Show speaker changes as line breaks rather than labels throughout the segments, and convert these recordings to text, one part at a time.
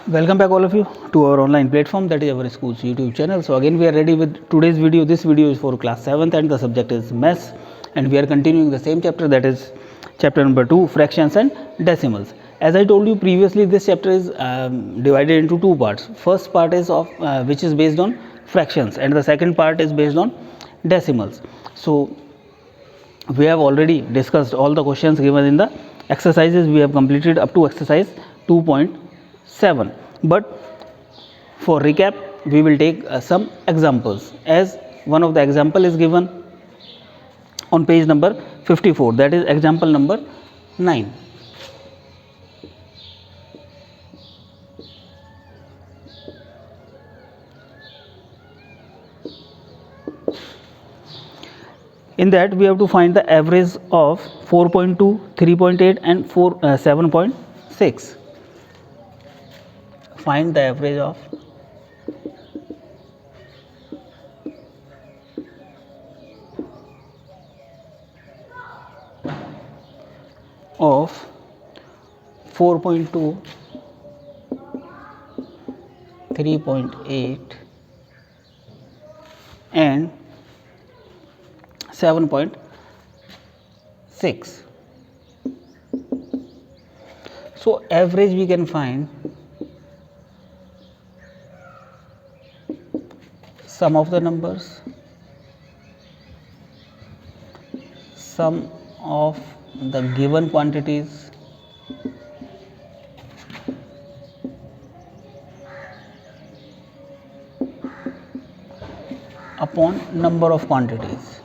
Welcome back all of you to our online platform, that is our school's YouTube channel. So again we are ready with today's video. This video is for class 7th and the subject is maths, and we are continuing the same chapter, that is chapter number 2, fractions and decimals. As I told you previously, this chapter is divided into two parts. First part is of which is based on fractions, and the second part is based on decimals. So we have already discussed all the questions given in the exercises. We have completed up to exercise 2.7, but for recap we will take some examples, as one of the example is given on page number 54, that is example number 9. In that we have to find the average of 4.2, 3.8 and 7.6. Find the average of of 4.2, 3.8 and 7.6. So average we can find sum of the numbers, sum of the given quantities, upon number of quantities.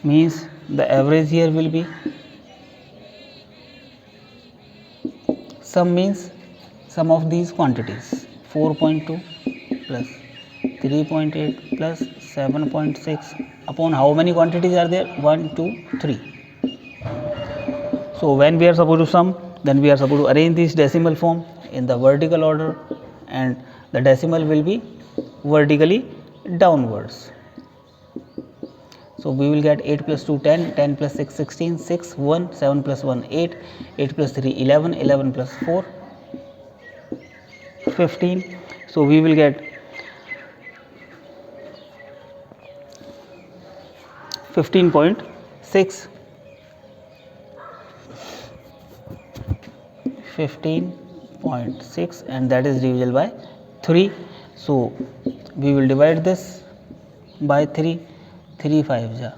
Means the average here will be sum, means sum of these quantities, 4.2 plus 3.8 plus 7.6 upon how many quantities are there? 1, 2, 3. So when we are supposed to sum, then we are supposed to arrange this decimal form in the vertical order, and the decimal will be vertically downwards. So we will get 8 plus 2 10, 10 plus 6 16, 6 1, 7 plus 1 8, 8 plus 3 11, 11 plus 4 15. So we will get 15.6, 15.6, and that is divisible by 3. So we will divide this by 3. 3 5 ja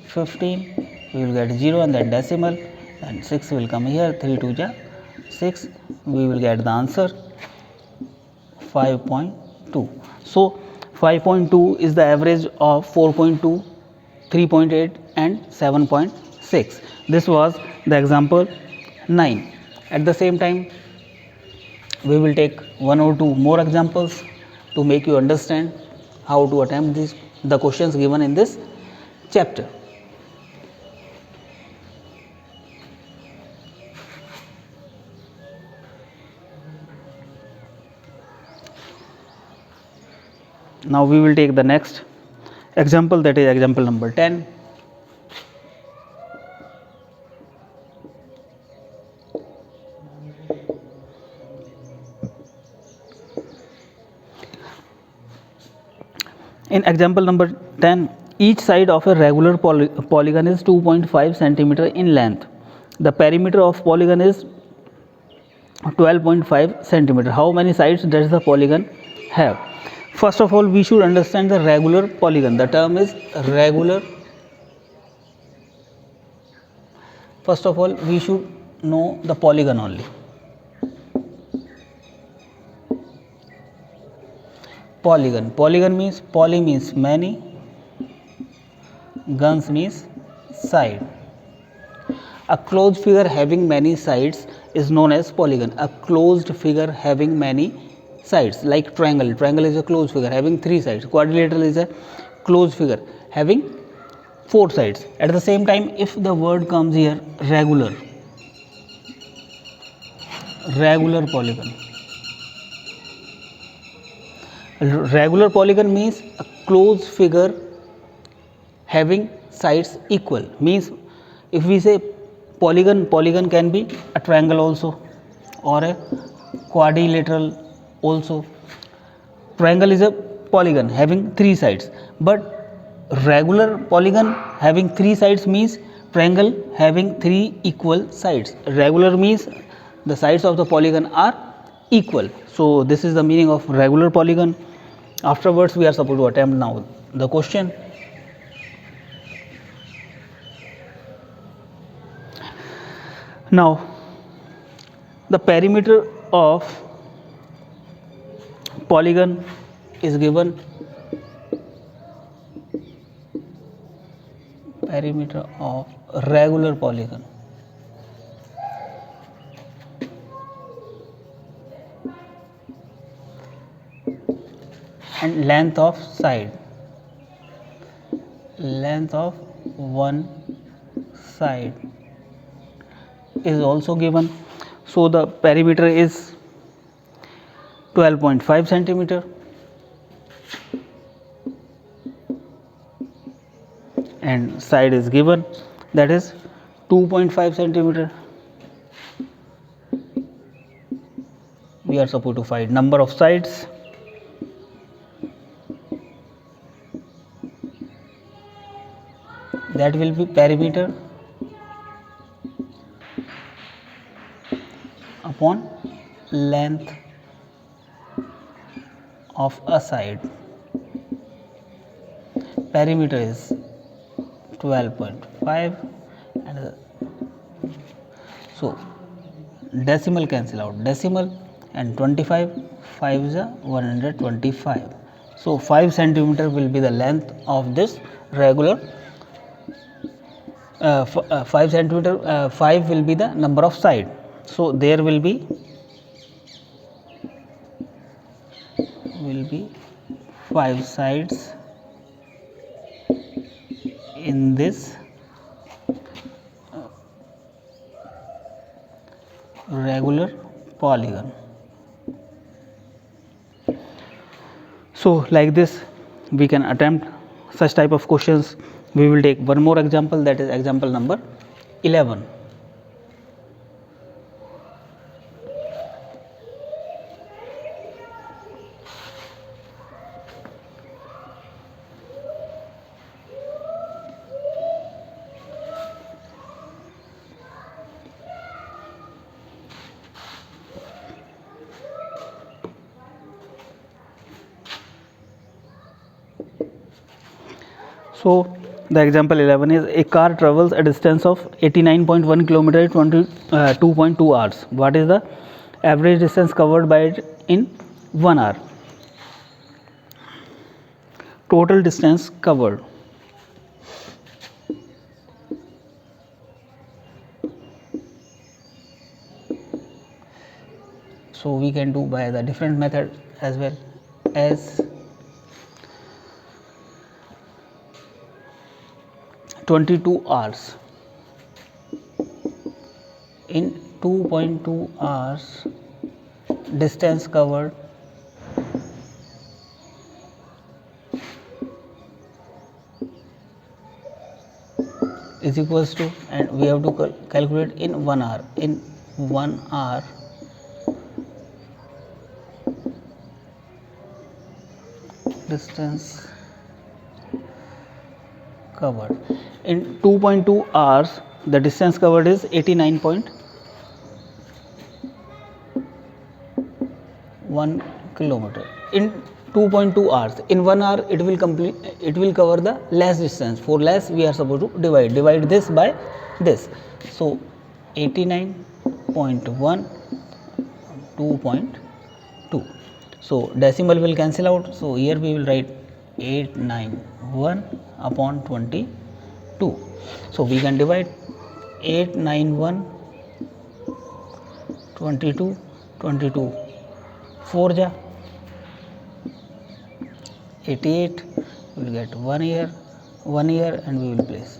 15, we will get 0 and then decimal, and 6 will come here, 3 2 ja 6, we will get the answer 5.2. So 5.2 is the average of 4.2, 3.8 and 7.6. This was the example 9. At the same time we will take one or two more examples to make you understand how to attempt the questions given in this chapter. Now we will take the next example, that is example number 10. In example number 10, each side of a regular polygon is 2.5 centimeter in length. The perimeter of polygon is 12.5 centimeter. How many sides does the polygon have? First of all, we should understand the regular polygon. The term is regular. First of all, we should know the polygon only. Polygon. Polygon means, poly means many, guns means side. A closed figure having many sides is known as polygon. A closed figure having many sides, like triangle. Triangle is a closed figure having 3 sides. Quadrilateral is a closed figure having 4 sides. At the same time, if the word comes here regular, regular polygon. Regular polygon means a closed figure having sides equal. Means if we say polygon can be a triangle also or a quadrilateral also. Triangle is a polygon having three sides, but regular polygon having three sides means triangle having three equal sides. Regular means the sides of the polygon are equal. So this is the meaning of regular polygon. Afterwards we are supposed to attempt now the question. Now the perimeter of polygon is given. Perimeter of regular polygon and length of side, length of one side is also given. So the perimeter is 12.5 centimeter and side is given, that is 2.5 centimeter. We are supposed to find number of sides. That will be perimeter upon length of a side. Perimeter is 12.5 and so decimal cancel out, decimal and 25, 5 is a 125. So 5 centimeter will be the length of this regular 5 centimeter, 5 will be the number of side. So there will be 5 sides in this regular polygon. So like this we can attempt such type of questions. We will take one more example, that is example number 11. So the example 11 is a car travels a distance of 89.1 km in 2.2 hours. What is the average distance covered by it in 1 hour? Total distance covered. So we can do by the different method as well as 22 hours. In 2.2 hours distance covered is equals to, and we have to calculate in 1 hour. In 1 hour distance covered. In 2.2 hours the distance covered is 89.1 kilometer. In 2.2 hours, in 1 hour it will cover the less distance. For less we are supposed to divide this by this. So 89.1 2.2. So decimal will cancel out. So here we will write 891 upon 22. So we can divide 891 22 22 4 ja 88. We will get 1 year and we will place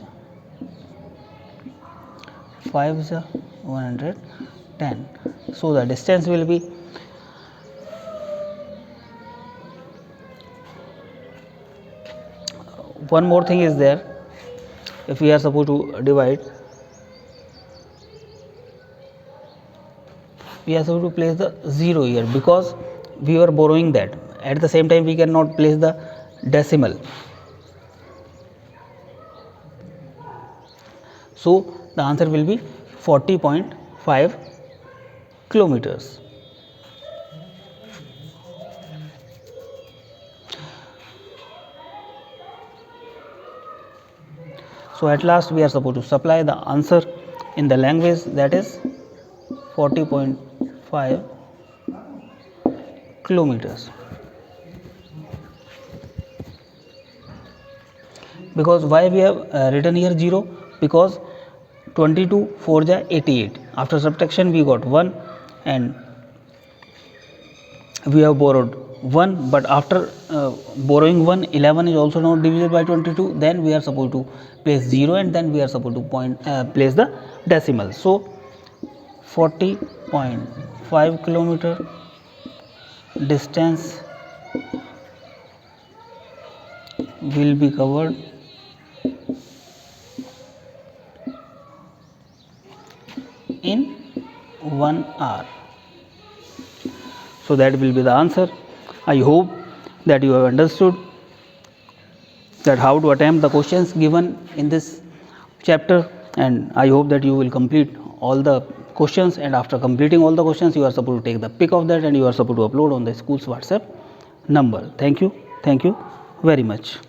5 is 110. So the distance will be one more thing is there. If we are supposed to divide, we are supposed to place the 0 here because we were borrowing that. At the same time, we cannot place the decimal. So the answer will be 40.5 kilometers. So at last we are supposed to supply the answer in the language, that is 40.5 kilometers. Because why we have written here 0? Because 22 4 ja 88. After subtraction we got 1 and we have borrowed 1, but after borrowing 1, 11 is also not divisible by 22. Then we are supposed to place 0 and then we are supposed to place the decimal. So 40.5 kilometer distance will be covered in 1 hour. So that will be the answer. I hope that you have understood that how to attempt the questions given in this chapter, and I hope that you will complete all the questions, and after completing all the questions you are supposed to take the pic of that and you are supposed to upload on the school's WhatsApp number. Thank you very much.